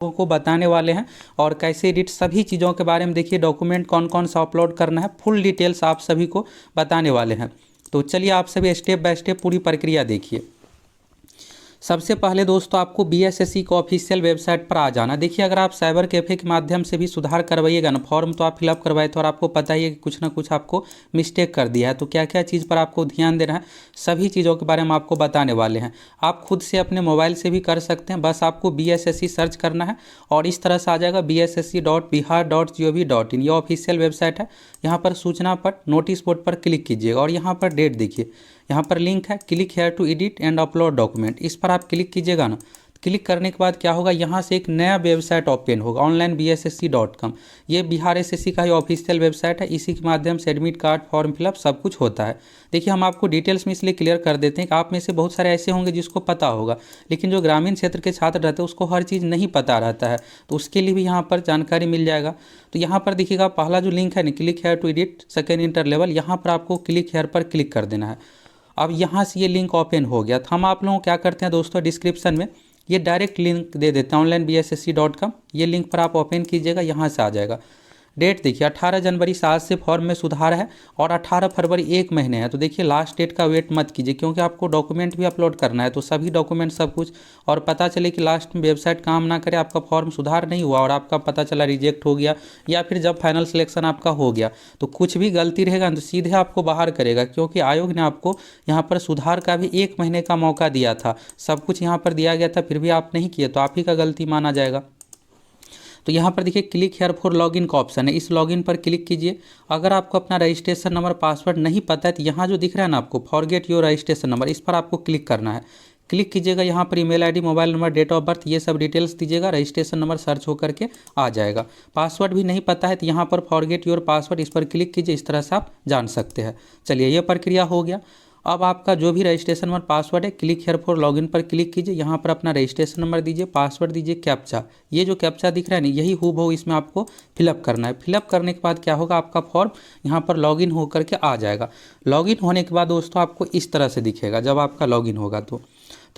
लोगों को बताने वाले हैं और कैसे एडिट सभी चीज़ों के बारे में देखिए, डॉक्यूमेंट कौन कौन सा अपलोड करना है, फुल डिटेल्स आप सभी को बताने वाले हैं। तो चलिए आप सभी स्टेप बाय स्टेप पूरी प्रक्रिया देखिए। सबसे पहले दोस्तों आपको बीएसएससी को ऑफिशियल वेबसाइट पर आ जाना। देखिए अगर आप साइबर कैफ़े के माध्यम से भी सुधार करवाइएगा ना, फॉर्म तो आप फिलअप करवाए थे और आपको पता ही है कि कुछ ना कुछ आपको मिस्टेक कर दिया है, तो क्या क्या चीज़ पर आपको ध्यान देना है, सभी चीज़ों के बारे में आपको बताने वाले हैं। आप खुद से अपने मोबाइल से भी कर सकते हैं, बस आपको बीएसएससी सर्च करना है और इस तरह से आ जाएगा bssc.bihar.gov.in। ये ऑफिशियल वेबसाइट है। यहाँ पर सूचना पट नोटिस बोर्ड पर क्लिक कीजिएगा और यहाँ पर डेट देखिए, यहाँ पर लिंक है click here to edit and upload document. इस पर आप क्लिक कीजिएगा ना, क्लिक करने के बाद क्या होगा, यहाँ से एक नया वेबसाइट ओपन होगा onlinebssc.com। ये बिहार एसएससी का ही ऑफिशियल वेबसाइट है। इसी के माध्यम से एडमिट कार्ड, फॉर्म फिलअप सब कुछ होता है। देखिए हम आपको डिटेल्स में इसलिए क्लियर कर देते हैं कि आप में से बहुत सारे ऐसे होंगे जिसको पता होगा, लेकिन जो ग्रामीण क्षेत्र के छात्र रहते हैं उसको हर चीज़ नहीं पता रहता है, तो उसके लिए भी यहाँ पर जानकारी मिल जाएगा। तो यहाँ पर देखिएगा पहला जो लिंक है ना, click here to edit second inter level, यहाँ पर आपको क्लिक हेयर पर क्लिक कर देना है। अब यहाँ से ये लिंक ओपन हो गया। तो हम आप लोगों को क्या करते हैं दोस्तों, डिस्क्रिप्शन में ये डायरेक्ट लिंक दे देते हैं onlinebssc.com। ये लिंक पर आप ओपन कीजिएगा, यहाँ से आ जाएगा। डेट देखिए 18 जनवरी से आज से फॉर्म में सुधार है और 18 फरवरी 1 महीने है। तो देखिए लास्ट डेट का वेट मत कीजिए, क्योंकि आपको डॉक्यूमेंट भी अपलोड करना है, तो सभी डॉक्यूमेंट सब कुछ, और पता चले कि लास्ट में वेबसाइट काम ना करे, आपका फॉर्म सुधार नहीं हुआ और आपका पता चला रिजेक्ट हो गया, या फिर जब फाइनल सिलेक्शन आपका हो गया तो कुछ भी गलती रहेगा तो सीधे आपको बाहर करेगा, क्योंकि आयोग ने आपको यहाँ पर सुधार का भी 1 महीने का मौका दिया था, सब कुछ यहाँ पर दिया गया था, फिर भी आप नहीं किए तो आप ही का गलती माना जाएगा। तो यहाँ पर देखिए क्लिक हेयर फॉर लॉगिन का ऑप्शन है, इस लॉगिन पर क्लिक कीजिए। अगर आपको अपना रजिस्ट्रेशन नंबर, पासवर्ड नहीं पता है तो यहाँ जो दिख रहा है ना आपको फॉरगेट योर रजिस्ट्रेशन नंबर, इस पर आपको क्लिक करना है। क्लिक कीजिएगा, यहाँ पर email ID, mobile number, date of birth, ये सब डिटेल्स दीजिएगा, रजिस्ट्रेशन नंबर सर्च होकर के आ जाएगा। पासवर्ड भी नहीं पता है तो यहाँ पर फॉरगेट योर पासवर्ड, इस पर क्लिक कीजिए, इस तरह से आप जान सकते हैं। चलिए ये प्रक्रिया हो गया। अब आपका जो भी रजिस्ट्रेशन नंबर, पासवर्ड है, क्लिक हेयर फॉर लॉगिन पर क्लिक कीजिए, यहाँ पर अपना रजिस्ट्रेशन नंबर दीजिए, पासवर्ड दीजिए, कैप्चा, ये जो कैप्चा दिख रहा है ना यही हूबहू इसमें आपको फिलअप करना है। फिलअप करने के बाद क्या होगा, आपका फॉर्म यहाँ पर लॉगिन होकर के आ जाएगा। लॉगिन होने के बाद दोस्तों आपको इस तरह से दिखेगा, जब आपका लॉगिन होगा तो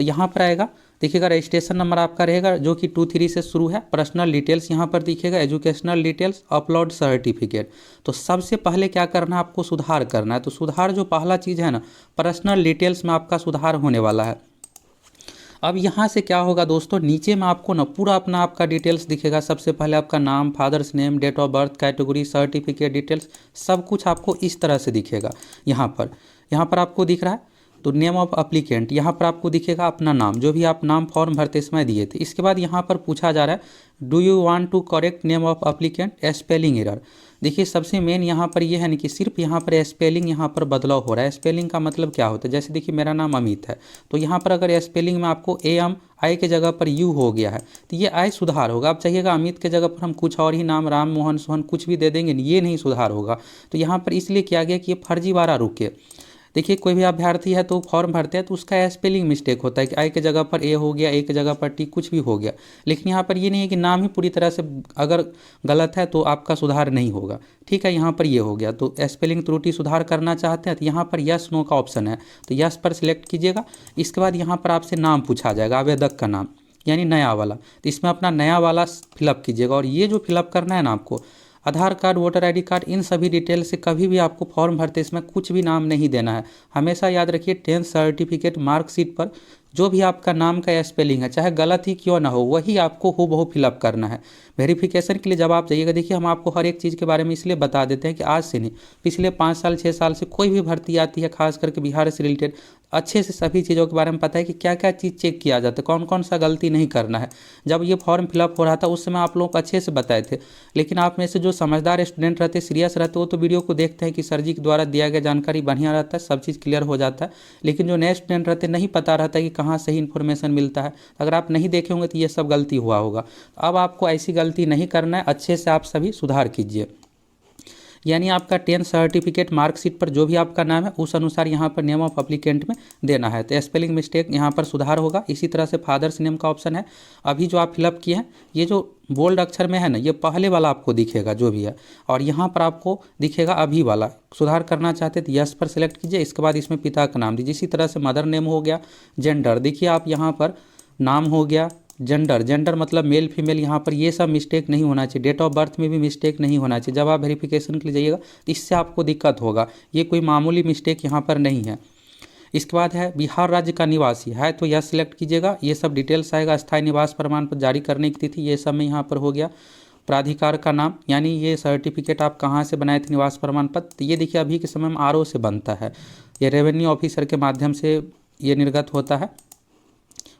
यहाँ पर आएगा, देखिएगा रजिस्ट्रेशन नंबर आपका रहेगा जो कि 23 से शुरू है। पर्सनल डिटेल्स यहाँ पर दिखेगा, एजुकेशनल डिटेल्स, अपलोड सर्टिफिकेट। तो सबसे पहले क्या करना है, आपको सुधार करना है। तो सुधार जो पहला चीज़ है ना, पर्सनल डिटेल्स में आपका सुधार होने वाला है। अब यहाँ से क्या होगा दोस्तों, नीचे में आपको ना पूरा अपना आपका डिटेल्स दिखेगा। सबसे पहले आपका नाम, father's name, date of birth, category, certificate details, सब कुछ आपको इस तरह से दिखेगा। यहाँ पर आपको दिख रहा है तो नेम ऑफ अप्लीकेंट, यहाँ पर आपको दिखेगा अपना नाम, जो भी आप नाम फॉर्म भरते समय दिए थे। इसके बाद यहाँ पर पूछा जा रहा है do you want to correct name of applicant, spelling error. देखिए सबसे मेन यहाँ पर ये है ना कि सिर्फ यहाँ पर स्पेलिंग यहाँ पर बदलाव हो रहा है। स्पेलिंग का मतलब क्या होता है, जैसे देखिए मेरा नाम अमित है, तो यहाँ पर अगर स्पेलिंग में आपको एम आई के जगह पर यू हो गया है तो ये आई सुधार होगा। आप चाहिएगा अमित के जगह पर हम कुछ और ही नाम, राम, मोहन, सोहन कुछ भी दे देंगे, ये नहीं सुधार होगा। तो यहाँ पर इसलिए किया गया कि ये फर्जीवाड़ा रुके। देखिए कोई भी अभ्यर्थी है तो फॉर्म भरते हैं तो उसका स्पेलिंग मिस्टेक होता है कि आई के जगह पर ए हो गया, ए के जगह पर टी, कुछ भी हो गया। लेकिन यहाँ पर ये नहीं है कि नाम ही पूरी तरह से अगर गलत है तो आपका सुधार नहीं होगा। ठीक है, यहाँ पर ये हो गया। तो स्पेलिंग त्रुटि सुधार करना चाहते हैं तो यहाँ पर यस नो का ऑप्शन है, तो यस पर सिलेक्ट कीजिएगा। इसके बाद यहाँ पर आपसे नाम पूछा जाएगा, आवेदक का नाम यानी नया वाला, तो इसमें अपना नया वाला फिलअप कीजिएगा। और ये जो फिलअप करना है ना आपको, आधार कार्ड, वोटर आईडी कार्ड, इन सभी डिटेल से कभी भी आपको फॉर्म भरते इसमें कुछ भी नाम नहीं देना है। हमेशा याद रखिए 10th सर्टिफिकेट मार्कशीट पर जो भी आपका नाम का स्पेलिंग है, चाहे गलत ही क्यों ना हो, वही आपको हूबहू फिलअप करना है। वेरिफिकेशन के लिए जब आप जाइएगा, देखिए हम आपको हर एक चीज़ के बारे में इसलिए बता देते हैं कि आज से नहीं, पिछले 5 साल 6 साल से कोई भी भर्ती आती है, खास करके बिहार से रिलेटेड, अच्छे से सभी चीज़ों के बारे में पता है कि क्या क्या चीज़ चेक किया जाता है, कौन कौन सा गलती नहीं करना है। जब ये फॉर्म फिलअप हो रहा था उस समय आप लोग अच्छे से बताए थे, लेकिन आप में से जो समझदार स्टूडेंट रहते, सीरियस रहते, वो तो वीडियो को देखते हैं कि सर जी के द्वारा दिया गया जानकारी बढ़िया रहता है, सब चीज़ क्लियर हो जाता है। लेकिन जो नए स्टूडेंट रहते नहीं पता रहता है कि कहाँ सही इन्फॉर्मेशन मिलता है, अगर आप नहीं देखे होंगे तो ये सब गलती हुआ होगा। अब आपको ऐसी गलती नहीं करना है, अच्छे से आप सभी सुधार कीजिए। यानी आपका 10th सर्टिफिकेट मार्कशीट पर जो भी आपका नाम है उस अनुसार यहाँ पर नेम ऑफ अप्लीकेंट में देना है, तो स्पेलिंग मिस्टेक यहाँ पर सुधार होगा। इसी तरह से फादर्स नेम का ऑप्शन है, अभी जो आप फिलअप किए हैं ये जो बोल्ड अक्षर में है ना, ये पहले वाला आपको दिखेगा जो भी है, और यहाँ पर आपको दिखेगा अभी वाला। सुधार करना चाहते तो यस पर सिलेक्ट कीजिए, इसके बाद इसमें पिता का नाम दीजिए। इसी तरह से मदर नेम हो गया, जेंडर देखिए आप यहाँ पर नाम हो गया, जेंडर, जेंडर मतलब मेल फीमेल, यहाँ पर ये सब मिस्टेक नहीं होना चाहिए। डेट ऑफ बर्थ में भी मिस्टेक नहीं होना चाहिए। जब आप वेरिफिकेशन के लिए जाइएगा तो इससे आपको दिक्कत होगा, ये कोई मामूली मिस्टेक यहाँ पर नहीं है। इसके बाद है बिहार राज्य का निवासी है तो यह सिलेक्ट कीजिएगा, ये सब डिटेल्स आएगा। स्थायी निवास प्रमाण पत्र जारी करने की तिथि ये सब में यहाँ पर हो गया। प्राधिकार का नाम, यानी ये सर्टिफिकेट आप कहाँ से बनाए थे निवास प्रमाण पत्र, तो ये देखिए अभी के समय में आरओ से बनता है, ये रेवेन्यू ऑफिसर के माध्यम से ये निर्गत होता है।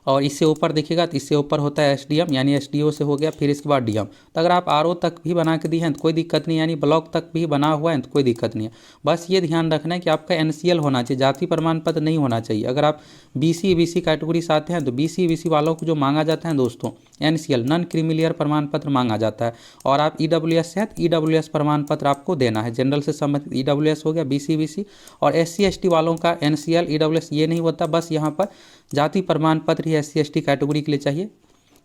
और इससे ऊपर देखिएगा तो इससे ऊपर होता है एसडीएम, यानी एसडीओ से हो गया, फिर इसके बाद डीएम। तो अगर आप आरओ तक भी बना के दिए हैं तो कोई दिक्कत नहीं, यानी ब्लॉक तक भी बना हुआ है तो कोई दिक्कत नहीं है। बस ये ध्यान रखना है कि आपका एनसीएल होना चाहिए, जाति प्रमाण पत्र नहीं होना चाहिए। अगर आप बीसी बीसी कैटेगरी से आते हैं तो बीसी बीसी वालों को जो मांगा जाता है दोस्तों एनसीएल नॉन क्रीमिलियर प्रमाण पत्र मांगा जाता है। और आप ईडब्ल्यूएस से हैं तो ईडब्ल्यूएस प्रमाण पत्र आपको देना है। जनरल से संबंधित ईडब्ल्यूएस हो गया, बीसी बीसी। और एससी एसटी वालों का एनसीएल ईडब्ल्यूएस ये नहीं होता, बस यहाँ पर जाति प्रमाण पत्र ही एससी एसटी कैटेगरी के लिए चाहिए।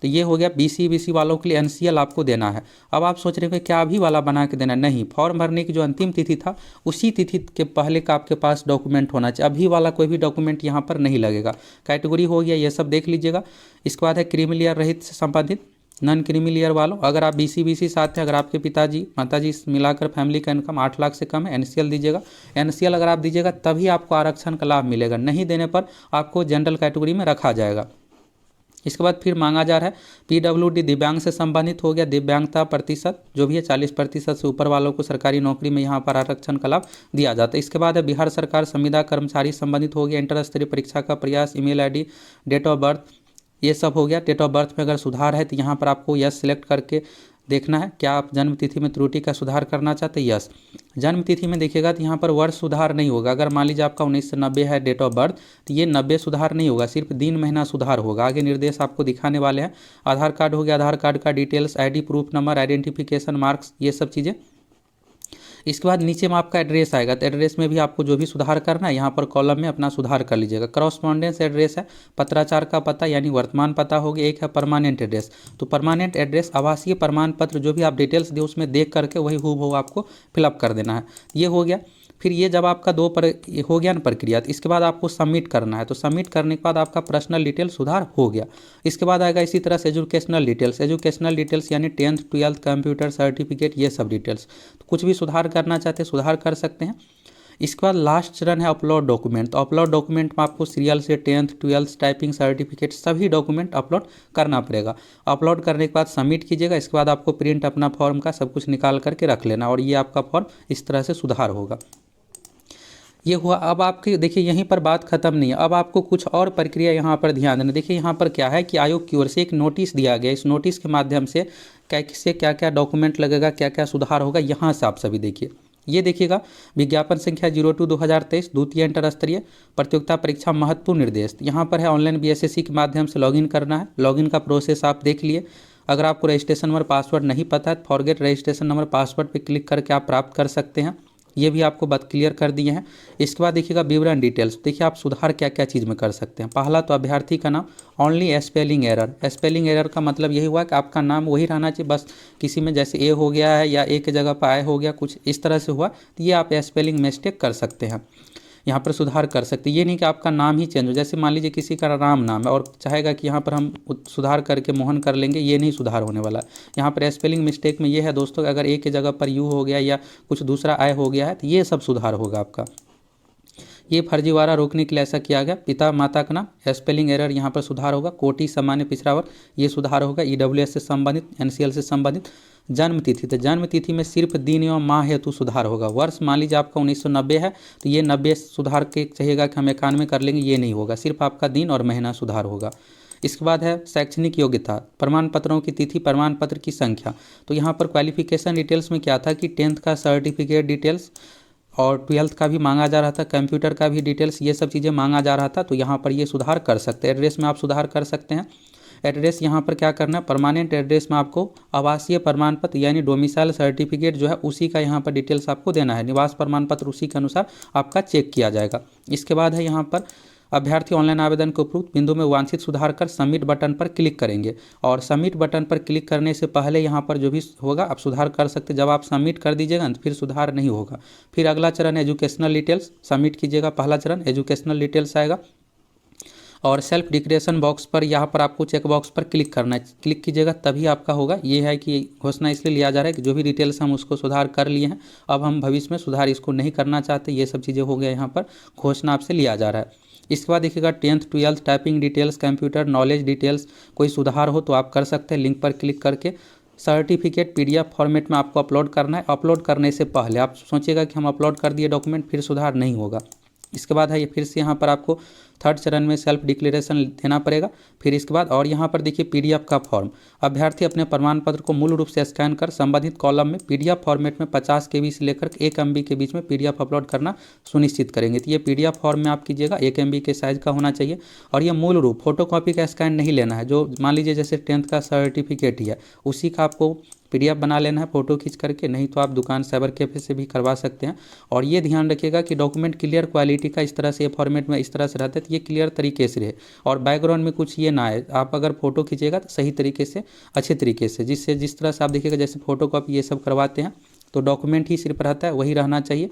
तो ये हो गया बीसी बीसी वालों के लिए एनसीएल आपको देना है। अब आप सोच रहे हो कि क्या अभी वाला बना के देना, नहीं, फॉर्म भरने की जो अंतिम तिथि था उसी तिथि के पहले का आपके पास डॉक्यूमेंट होना चाहिए। अभी वाला कोई भी डॉक्यूमेंट यहाँ पर नहीं लगेगा। कैटेगरी हो गया, ये सब देख लीजिएगा। इसके बाद है क्रीमिलियर रहित से संबंधित नॉन क्रीमिलियर वालों, अगर आप बीसी बीसी साथ हैं, अगर आपके पिताजी माताजी मिलाकर फैमिली का इनकम 8 लाख से कम है, एनसीएल दीजिएगा। एनसीएल अगर आप दीजिएगा तभी आपको आरक्षण का लाभ मिलेगा, नहीं देने पर आपको जनरल कैटेगरी में रखा जाएगा। इसके बाद फिर मांगा जा रहा है पीडब्ल्यूडी दिव्यांग से संबंधित हो गया। दिव्यांगता प्रतिशत जो भी है 40% से ऊपर वालों को सरकारी नौकरी में यहाँ पर आरक्षण का लाभ दिया जाता है। इसके बाद है बिहार सरकार संविदा कर्मचारी संबंधित हो गया। इंटर स्तरीय परीक्षा का प्रयास, email ID, date of birth, ये सब हो गया। डेट ऑफ बर्थ में अगर सुधार है तो यहाँ पर आपको यस सिलेक्ट करके देखना है। क्या आप जन्म तिथि में त्रुटि का सुधार करना चाहते हैं? यस। जन्म तिथि में देखिएगा तो यहाँ पर वर्ष सुधार नहीं होगा। अगर मान लीजिए आपका 1990 है डेट ऑफ बर्थ, तो ये 90 सुधार नहीं होगा, सिर्फ दिन महीना सुधार होगा। आगे निर्देश आपको दिखाने वाले हैं। आधार कार्ड हो गया, आधार कार्ड का details, ID proof number, identification marks, ये सब चीज़ें। इसके बाद नीचे में आपका एड्रेस आएगा, तो एड्रेस में भी आपको जो भी सुधार करना है यहाँ पर कॉलम में अपना सुधार कर लीजिएगा। करॉस्पॉन्डेंस एड्रेस है, पत्राचार का पता यानी वर्तमान पता हो गया। एक है परमानेंट एड्रेस, तो परमानेंट एड्रेस आवासीय प्रमाण पत्र जो भी आप डिटेल्स दिए उसमें देख करके वही हूबहू आपको फिलअप कर देना है। ये हो गया। फिर ये जब आपका हो गया ना प्रक्रिया, तो इसके बाद आपको सबमिट करना है। तो सबमिट करने के बाद आपका पर्सनल डिटेल सुधार हो गया। इसके बाद आएगा इसी तरह से एजुकेशनल डिटेल्स। एजुकेशनल डिटेल्स यानी 10th 12th कंप्यूटर सर्टिफिकेट, ये सब डिटेल्स। तो कुछ भी सुधार करना चाहते हैं सुधार कर सकते हैं। इसके बाद लास्ट चरण है अपलोड डॉक्यूमेंट। तो अपलोड डॉक्यूमेंट में आपको सीरियल से 10th 12th टाइपिंग सर्टिफिकेट सभी डॉक्यूमेंट अपलोड करना पड़ेगा। अपलोड करने के बाद सबमिट कीजिएगा। इसके बाद आपको प्रिंट अपना फॉर्म का सब कुछ निकाल करके रख लेना और ये आपका फॉर्म इस तरह से सुधार होगा। ये हुआ। अब आपके देखिए यहीं पर बात खत्म नहीं है, अब आपको कुछ और प्रक्रिया यहाँ पर ध्यान देना। देखिए यहाँ पर क्या है कि आयोग की ओर से एक नोटिस दिया गया। इस नोटिस के माध्यम से कैसे क्या क्या डॉक्यूमेंट लगेगा, क्या क्या सुधार होगा, यहाँ से आप सभी देखिए। ये देखिएगा विज्ञापन संख्या 02/2023 द्वितीय इंटर स्तरीय प्रतियोगिता परीक्षा महत्वपूर्ण निर्देश। यहाँ पर है ऑनलाइन बीएसएससी के माध्यम से लॉगिन करना है। लॉगिन का प्रोसेस आप देख लिए। अगर आपको रजिस्ट्रेशन नंबर पासवर्ड नहीं पता है तो फॉरगेट रजिस्ट्रेशन नंबर पासवर्ड पर क्लिक करके आप प्राप्त कर सकते हैं। ये भी आपको बात क्लियर कर दिए हैं। इसके बाद देखिएगा विवरण डिटेल्स। देखिए आप सुधार क्या क्या चीज़ में कर सकते हैं। पहला तो अभ्यर्थी का नाम only spelling error. Spelling error का मतलब यही हुआ कि आपका नाम वही रहना चाहिए, बस किसी में जैसे ए हो गया है या ए की जगह पर आई हो गया, कुछ इस तरह से हुआ तो ये आप स्पेलिंग मिस्टेक कर सकते हैं, यहाँ पर सुधार कर सकते हैं। ये नहीं कि आपका नाम ही चेंज हो, जैसे मान लीजिए किसी का राम नाम है और चाहेगा कि यहाँ पर हम सुधार करके मोहन कर लेंगे, ये नहीं सुधार होने वाला। यहाँ पर स्पेलिंग मिस्टेक में ये है दोस्तों, अगर ए की जगह पर यू हो गया या कुछ दूसरा आई हो गया है तो ये सब सुधार होगा आपका। ये फर्जीवाड़ा रोकने के लिए ऐसा किया गया। पिता माता का नाम स्पेलिंग एरर यहाँ पर सुधार होगा। कोटि सामान्य पिछड़ा वर्ग ये सुधार होगा। ईडब्ल्यूएस से संबंधित, एनसीएल से संबंधित। जन्म तिथि, तो जन्म तिथि में सिर्फ दिन एवं माह हेतु सुधार होगा। वर्ष मान लीजिए आपका 1990 है तो ये 90 सुधार के चाहिएगा कि हम 91 कर लेंगे, ये नहीं होगा, सिर्फ आपका दिन और महीना सुधार होगा। इसके बाद है शैक्षणिक योग्यता, प्रमाण पत्रों की तिथि, प्रमाण पत्र की संख्या। तो यहाँ पर क्वालिफिकेशन डिटेल्स में क्या था कि 10th का सर्टिफिकेट डिटेल्स और 12th का भी मांगा जा रहा था, कंप्यूटर का भी डिटेल्स, ये सब चीज़ें मांगा जा रहा था। तो यहाँ पर ये सुधार कर सकते हैं। एड्रेस में आप सुधार कर सकते हैं। एड्रेस यहाँ पर क्या करना है, परमानेंट एड्रेस में आपको आवासीय प्रमाण पत्र यानी डोमिसाइल सर्टिफिकेट जो है उसी का यहाँ पर डिटेल्स आपको देना है। निवास प्रमाण पत्र उसी के अनुसार आपका चेक किया जाएगा। इसके बाद है यहाँ पर अभ्यर्थी ऑनलाइन आवेदन के उपयुक्त बिंदु में वांछित सुधार कर सबमिट बटन पर क्लिक करेंगे। और सबमिट बटन पर क्लिक करने से पहले यहाँ पर जो भी होगा आप सुधार कर सकते हैं। जब आप सबमिट कर दीजिएगा तो फिर सुधार नहीं होगा। फिर अगला चरण एजुकेशनल डिटेल्स सबमिट कीजिएगा। पहला चरण एजुकेशनल डिटेल्स आएगा। और सेल्फ डिक्लेरेशन बॉक्स पर यहाँ पर आपको चेक बॉक्स पर क्लिक करना है, क्लिक कीजिएगा तभी आपका होगा। ये है कि घोषणा इसलिए लिया जा रहा है कि जो भी डिटेल्स हम उसको सुधार कर लिए हैं, अब हम भविष्य में सुधार इसको नहीं करना चाहते, ये सब चीज़ें हो गया यहाँ पर घोषणा आपसे लिया जा रहा है। इसके बाद देखिएगा 10th 12th typing details, computer knowledge details, कोई सुधार हो तो आप कर सकते हैं। लिंक पर क्लिक करके सर्टिफिकेट PDF फॉर्मेट में आपको अपलोड करना है। अपलोड करने से पहले आप सोचिएगा कि हम अपलोड कर दिए डॉक्यूमेंट फिर सुधार नहीं होगा। इसके बाद है ये फिर से यहाँ पर आपको 3rd चरण में सेल्फ डिक्लेरेशन देना पड़ेगा। फिर इसके बाद और यहाँ पर देखिए PDF का फॉर्म, अभ्यर्थी अपने प्रमाण पत्र को मूल रूप से स्कैन कर संबंधित कॉलम में PDF फॉर्मेट में 50 KB से लेकर 1 MB के बीच में PDF अपलोड करना सुनिश्चित करेंगे। तो ये PDF फॉर्म में आप कीजिएगा 1 MB के साइज़ का होना चाहिए। और ये मूल रूप फोटोकॉपी का स्कैन नहीं लेना है, जो मान लीजिए जैसे 10th का सर्टिफिकेट ही है उसी का आपको PDF बना लेना है फ़ोटो खींच करके, नहीं तो आप दुकान साइबर कैफ़े से भी करवा सकते हैं। और ये ध्यान रखिएगा कि डॉक्यूमेंट क्लियर क्वालिटी का इस तरह से फॉर्मेट में इस तरह से रहता है तो ये क्लियर तरीके से रहे और बैकग्राउंड में कुछ ये ना आए। आप अगर फ़ोटो खींचेगा तो सही तरीके से अच्छे तरीके से, जिससे जिस तरह से आप देखिएगा जैसे फ़ोटो कॉपी ये सब करवाते हैं तो डॉक्यूमेंट ही सिर्फ रहता है वही रहना चाहिए।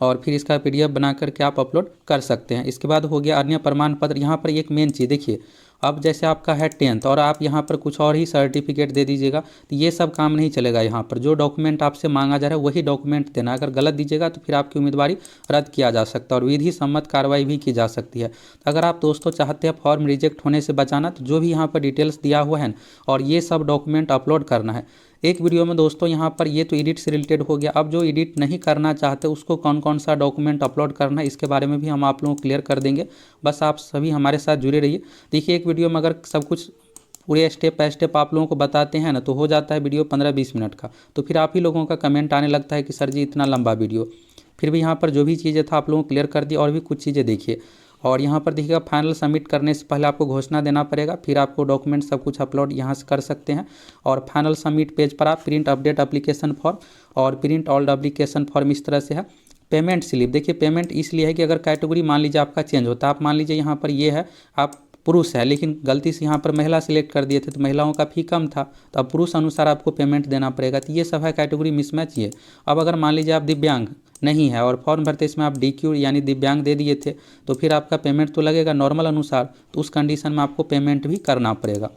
और फिर इसका PDF बना करके आप अपलोड कर सकते हैं। इसके बाद हो गया अन्य प्रमाण पत्र। यहाँ पर एक मेन चीज़ देखिए, अब जैसे आपका है 10th और आप यहाँ पर कुछ और ही सर्टिफिकेट दे दीजिएगा तो ये सब काम नहीं चलेगा। यहाँ पर जो डॉक्यूमेंट आपसे मांगा जा रहा है वही डॉक्यूमेंट देना, अगर गलत दीजिएगा तो फिर आपकी उम्मीदवारी रद्द किया जा सकता है और विधि सम्मत कार्रवाई भी की जा सकती है। अगर आप दोस्तों चाहते हैं फॉर्म रिजेक्ट होने से बचाना तो जो भी यहाँ पर डिटेल्स दिया हुआ है और ये सब डॉक्यूमेंट अपलोड करना है एक वीडियो में। दोस्तों यहाँ पर ये तो एडिट से रिलेटेड हो गया। अब जो एडिट नहीं करना चाहते उसको कौन कौन सा डॉक्यूमेंट अपलोड करना है इसके बारे में भी हम आप लोगों को क्लियर कर देंगे। बस आप सभी हमारे साथ जुड़े रहिए। देखिए एक वीडियो में अगर सब कुछ पूरे स्टेप बाय स्टेप आप लोगों को बताते हैं ना तो हो जाता है वीडियो 15-20 मिनट का, तो फिर आप ही लोगों का कमेंट आने लगता है कि सर जी इतना लंबा वीडियो। फिर भी यहाँ पर जो भी चीज़ें था आप लोगों को क्लियर कर दी और भी कुछ चीज़ें देखिए। और यहाँ पर देखिएगा फाइनल सबमिट करने से पहले आपको घोषणा देना पड़ेगा, फिर आपको डॉक्यूमेंट सब कुछ अपलोड यहाँ से कर सकते हैं। और फाइनल सबमिट पेज पर आप प्रिंट अपडेट एप्लीकेशन फॉर्म और प्रिंट ऑल एप्लीकेशन फॉर्म इस तरह से है। पेमेंट स्लिप, देखिए पेमेंट इसलिए है कि अगर कैटेगरी मान लीजिए आपका चेंज होता है, आप मान लीजिए यहाँ पर ये है आप पुरुष है लेकिन गलती से यहाँ पर महिला सिलेक्ट कर दिए थे तो महिलाओं का फी कम था तो अब पुरुष अनुसार आपको पेमेंट देना पड़ेगा। तो ये सब है कैटेगरी मिसमैच ये। अब अगर मान लीजिए आप दिव्यांग नहीं है और फॉर्म भरते इसमें आप DQ यानी दिव्यांग दे दिए थे तो फिर आपका पेमेंट तो लगेगा नॉर्मल अनुसार, तो उस कंडीशन में आपको पेमेंट भी करना पड़ेगा।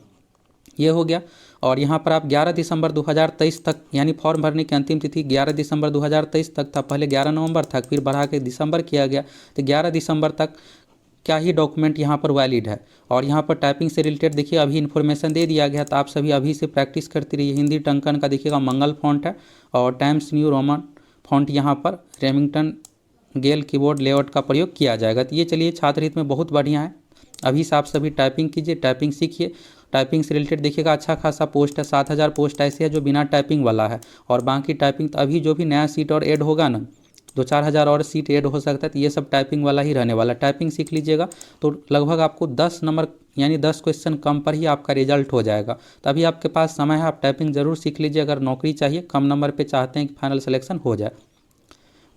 ये हो गया। और यहाँ पर आप 11 दिसंबर 2023 तक, यानी फॉर्म भरने की अंतिम तिथि 11 दिसंबर 2023 तक था, पहले 11 नवंबर था फिर बढ़ा के दिसंबर किया गया, तो 11 दिसंबर तक क्या ही डॉक्यूमेंट यहाँ पर वैलिड है। और यहाँ पर टाइपिंग से रिलेटेड देखिए अभी इन्फॉर्मेशन दे दिया गया, तो आप सभी अभी से प्रैक्टिस करते रहिए। हिंदी टंकन का देखिएगा मंगल फॉन्ट है और टाइम्स न्यू रोमन फॉन्ट यहाँ पर रेमिंगटन गेल कीबोर्ड लेआउट का प्रयोग किया जाएगा। तो ये चलिए छात्र हित में बहुत बढ़िया है। अभी से आप सभी टाइपिंग कीजिए, टाइपिंग सीखिए। टाइपिंग से रिलेटेड देखिएगा अच्छा खासा पोस्ट है, 7000 पोस्ट ऐसे है जो बिना टाइपिंग वाला है और बाकी टाइपिंग तो अभी जो भी नया सीट और ऐड होगा ना 2-4 हज़ार और सीट ऐड हो सकता है, तो ये सब टाइपिंग वाला ही रहने वाला। टाइपिंग सीख लीजिएगा तो लगभग आपको 10 नंबर यानी 10 क्वेश्चन कम पर ही आपका रिजल्ट हो जाएगा। तो अभी आपके पास समय है, आप टाइपिंग ज़रूर सीख लीजिए अगर नौकरी चाहिए, कम नंबर पे चाहते हैं कि फाइनल सिलेक्शन हो जाए।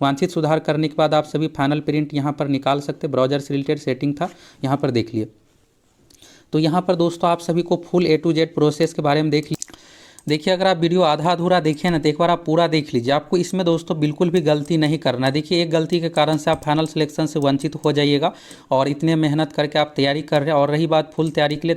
वांछित सुधार करने के बाद आप सभी फाइनल प्रिंट यहाँ पर निकाल सकते। ब्राउजर से रिलेटेड सेटिंग था, यहाँ पर देख लिए। तो यहाँ पर दोस्तों आप सभी को full A to Z process के बारे में देख लीजिए। देखिए अगर आप वीडियो आधा अधूरा देखें ना तो एक बार आप पूरा देख लीजिए। आपको इसमें दोस्तों बिल्कुल भी गलती नहीं करना है। देखिए एक गलती के कारण से आप फाइनल सिलेक्शन से वंचित हो जाइएगा और इतने मेहनत करके आप तैयारी कर रहे हैं। और रही बात फुल तैयारी के लिए